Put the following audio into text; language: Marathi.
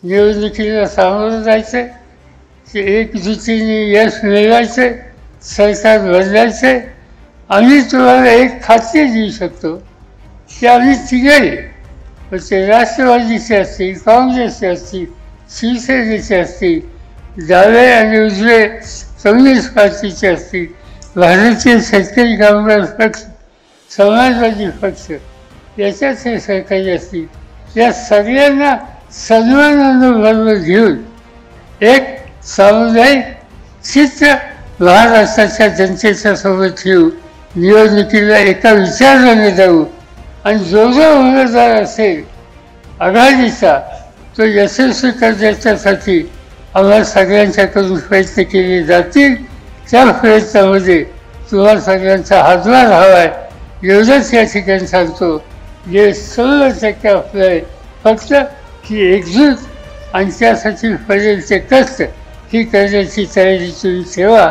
निवडणुकीला सामोरं जायचं, की एकजुटीने यश मिळवायचं, सरकार बदलायचं. आम्ही तुम्हाला एक खात्री देऊ शकतो की आम्ही तिघे, मग ते राष्ट्रवादीचे असतील, काँग्रेसचे असतील, शिवसेनेचे असतील, डावे आणि उजवे कम्युनिस्ट पार्टीचे असतील, भारतीय शेतकरी कामगार पक्ष, समाजवादी पक्ष, याच्याचे सहकारी असतील, या सगळ्यांना सन्मानानं बरोबर घेऊन एक सामुदायिक चित्र महाराष्ट्राच्या जनतेच्या सोबत ठेवू, निवडणुकीला एका विचाराने जाऊ आणि जो उमेदवार असेल आघाडीचा तो यशस्वी करण्याच्यासाठी आम्हाला सगळ्यांच्याकडून प्रयत्न केले जातील. त्या प्रयत्नामध्ये तुम्हाला सगळ्यांचा हातभार हवा आहे एवढंच या ठिकाणी सांगतो. जे 100% आपलं आहे फक्त ही एकजूट आणि त्यासाठी पडेल ते कष्ट ही करण्याची तयारी तुम्ही ठेवा.